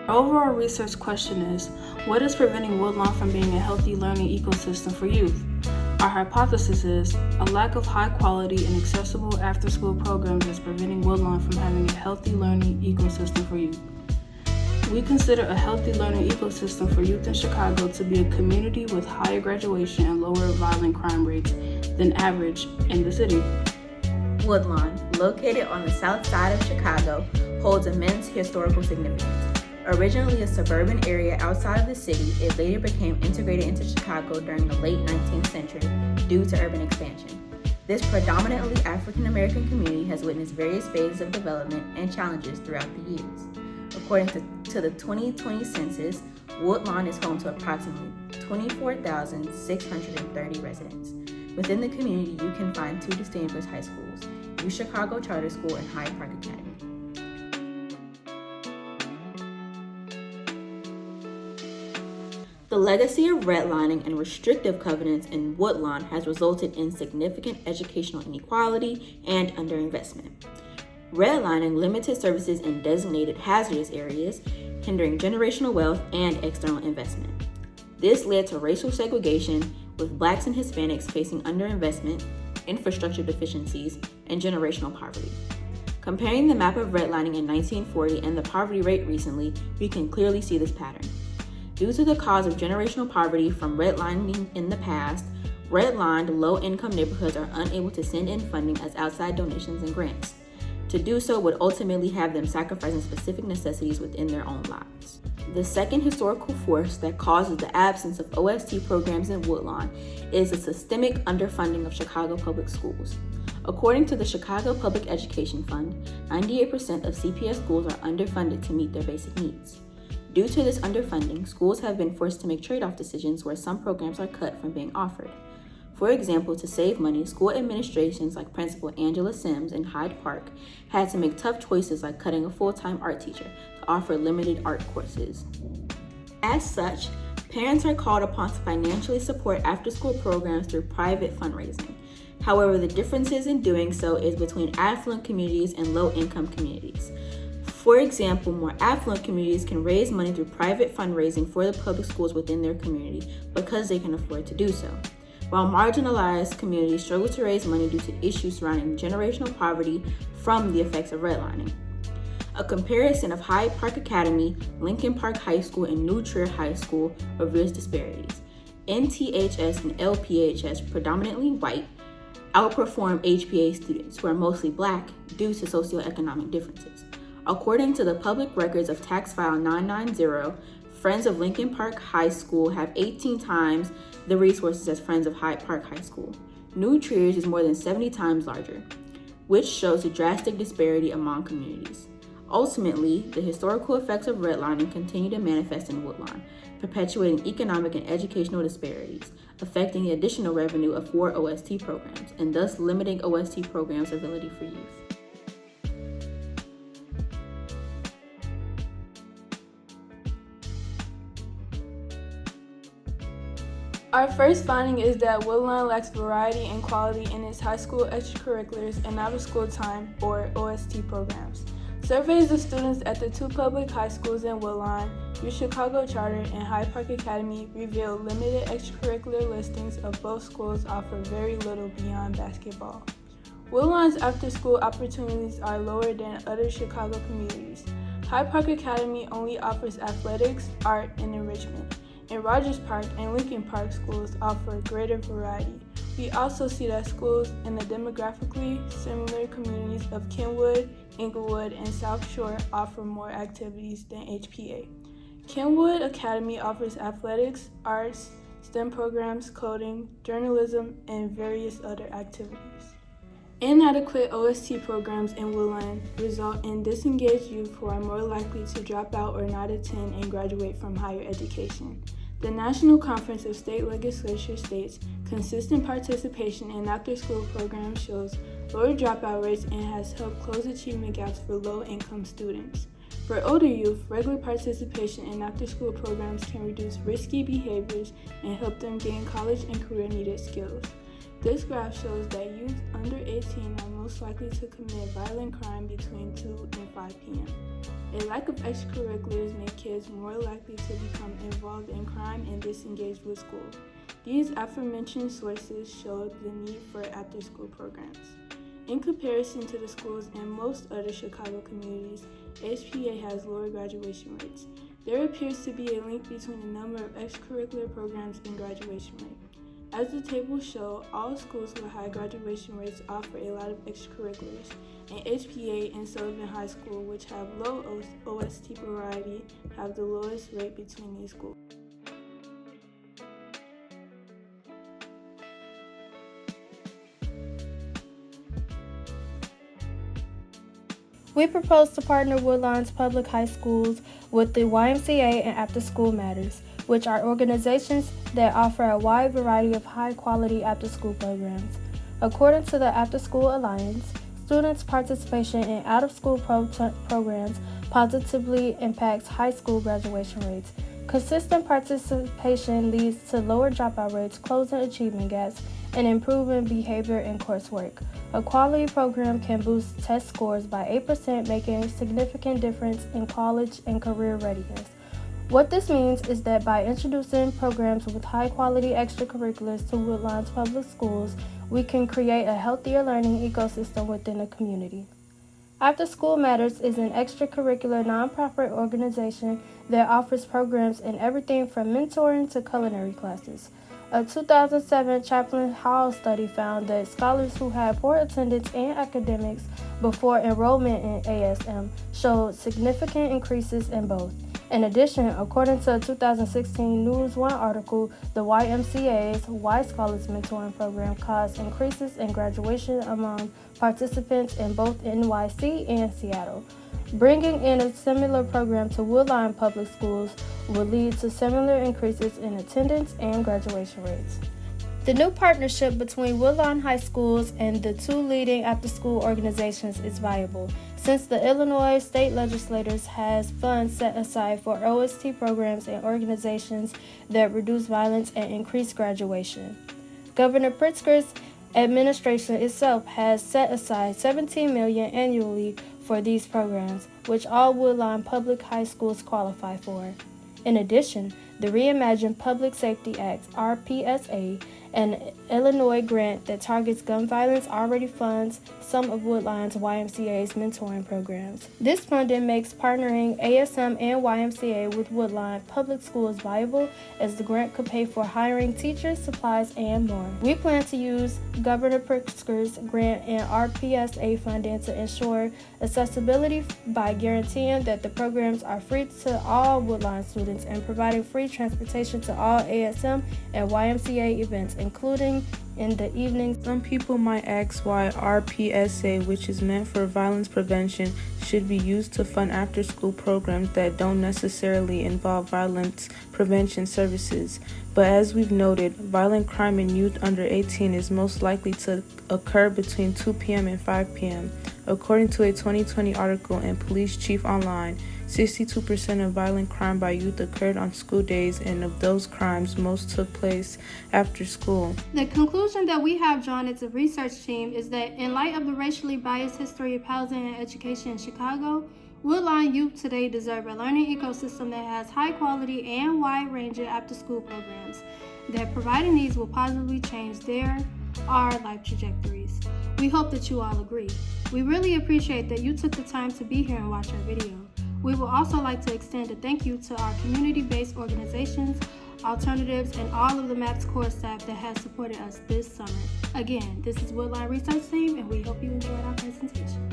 Our overall research question is, what is preventing Woodlawn from being a healthy learning ecosystem for youth? Our hypothesis is, a lack of high quality and accessible after-school programs is preventing Woodlawn from having a healthy learning ecosystem for youth. We consider a healthy learning ecosystem for youth in Chicago to be a community with higher graduation and lower violent crime rates than average in the city. Woodlawn, located on the south side of Chicago, holds immense historical significance. Originally a suburban area outside of the city, it later became integrated into Chicago during the late 19th century due to urban expansion. This predominantly African American community has witnessed various phases of development and challenges throughout the years. According to the 2020 census, Woodlawn is home to approximately 24,630 residents. Within the community, you can find two distinguished high schools, U Chicago Charter School and Hyde Park Academy. The legacy of redlining and restrictive covenants in Woodlawn has resulted in significant educational inequality and underinvestment. Redlining limited services in designated hazardous areas, hindering generational wealth and external investment. This led to racial segregation, with Blacks and Hispanics facing underinvestment, infrastructure deficiencies, and generational poverty. Comparing the map of redlining in 1940 and the poverty rate recently, we can clearly see this pattern. Due to the cause of generational poverty from redlining in the past, redlined low-income neighborhoods are unable to send in funding as outside donations and grants. To do so would ultimately have them sacrificing specific necessities within their own lives. The second historical force that causes the absence of OST programs in Woodlawn is the systemic underfunding of Chicago public schools. According to the Chicago Public Education Fund, 98% of CPS schools are underfunded to meet their basic needs. Due to this underfunding, schools have been forced to make trade-off decisions where some programs are cut from being offered. For example, to save money, school administrations like Principal Angela Sims in Hyde Park had to make tough choices like cutting a full-time art teacher to offer limited art courses. As such, parents are called upon to financially support after-school programs through private fundraising. However, the differences in doing so is between affluent communities and low-income communities. For example, more affluent communities can raise money through private fundraising for the public schools within their community because they can afford to do so, while marginalized communities struggle to raise money due to issues surrounding generational poverty from the effects of redlining. A comparison of Hyde Park Academy, Lincoln Park High School, and New Trier High School reveals disparities. NTHS and LPHS, predominantly white, outperform HPA students who are mostly Black due to socioeconomic differences. According to the public records of Tax File 990, Friends of Lincoln Park High School have 18 times the resources as Friends of Hyde Park High School. New Trier's is more than 70 times larger, which shows a drastic disparity among communities. Ultimately, the historical effects of redlining continue to manifest in Woodlawn, perpetuating economic and educational disparities, affecting the additional revenue of 4 OST programs, and thus limiting OST programs' ability for youth. Our first finding is that Woodlawn lacks variety and quality in its high school extracurriculars and out-of-school time, or OST programs. Surveys of students at the two public high schools in Woodlawn, U Chicago Charter and Hyde Park Academy, reveal limited extracurricular listings of both schools offer very little beyond basketball. Woodlawn's after-school opportunities are lower than other Chicago communities. Hyde Park Academy only offers athletics, art, and enrichment. And Rogers Park and Lincoln Park schools offer greater variety. We also see that schools in the demographically similar communities of Kenwood, Inglewood, and South Shore offer more activities than HPA. Kenwood Academy offers athletics, arts, STEM programs, coding, journalism, and various other activities. Inadequate OST programs in Woodlawn result in disengaged youth who are more likely to drop out or not attend and graduate from higher education. The National Conference of State Legislatures states consistent participation in after-school programs shows lower dropout rates and has helped close achievement gaps for low-income students. For older youth, regular participation in after-school programs can reduce risky behaviors and help them gain college and career-needed skills. This graph shows that youth under 18 are most likely to commit violent crime between 2 and 5 p.m. A lack of extracurriculars make kids more likely to become involved in crime and disengaged with school. These aforementioned sources showed the need for after-school programs. In comparison to the schools in most other Chicago communities, HPA has lower graduation rates. There appears to be a link between the number of extracurricular programs and graduation rate. As the tables show, all schools with high graduation rates offer a lot of extracurriculars, and HPA and Sullivan High School, which have low OST variety, have the lowest rate between these schools. We propose to partner Woodlawn's public high schools with the YMCA and After School Matters, which are organizations that offer a wide variety of high-quality after-school programs. According to the After School Alliance, students' participation in out-of-school programs positively impacts high school graduation rates. Consistent participation leads to lower dropout rates, closing achievement gaps, and improving behavior in coursework. A quality program can boost test scores by 8%, making a significant difference in college and career readiness. What this means is that by introducing programs with high-quality extracurriculars to Woodlawn's public schools, we can create a healthier learning ecosystem within the community. After School Matters is an extracurricular nonprofit organization that offers programs in everything from mentoring to culinary classes. A 2007 Chaplain Hall study found that scholars who had poor attendance and academics before enrollment in ASM showed significant increases in both. In addition, according to a 2016 News One article, the YMCA's Y Scholars Mentoring Program caused increases in graduation among participants in both NYC and Seattle. Bringing in a similar program to Woodlawn Public Schools would lead to similar increases in attendance and graduation rates. The new partnership between Woodlawn High Schools and the two leading after-school organizations is viable, since the Illinois state legislatures has funds set aside for OST programs and organizations that reduce violence and increase graduation. Governor Pritzker's administration itself has set aside $17 million annually for these programs, which all Woodlawn public high schools qualify for. In addition, the Reimagined Public Safety Act, RPSA, an Illinois grant that targets gun violence already funds some of Woodlawn's YMCA's mentoring programs. This funding makes partnering ASM and YMCA with Woodlawn Public Schools viable, as the grant could pay for hiring teachers, supplies, and more. We plan to use Governor Pritzker's grant and RPSA funding to ensure accessibility by guaranteeing that the programs are free to all Woodlawn students and providing free transportation to all ASM and YMCA events, including in the evenings. Some people might ask why RPSA, which is meant for violence prevention, should be used to fund after-school programs that don't necessarily involve violence prevention services. But as we've noted, violent crime in youth under 18 is most likely to occur between 2 p.m. and 5 p.m. According to a 2020 article in Police Chief Online, 62% of violent crime by youth occurred on school days, and of those crimes, most took place after school. The conclusion that we have drawn as a research team is that in light of the racially biased history of housing and education in Chicago, Woodlawn youth today deserve a learning ecosystem that has high quality and wide-ranging after-school programs, that providing these will positively change our life trajectories. We hope that you all agree. We really appreciate that you took the time to be here and watch our video. We would also like to extend a thank you to our community-based organizations, alternatives, and all of the MAPS core staff that has supported us this summer. Again, this is Woodlawn Research Team, and we hope you enjoyed our presentation.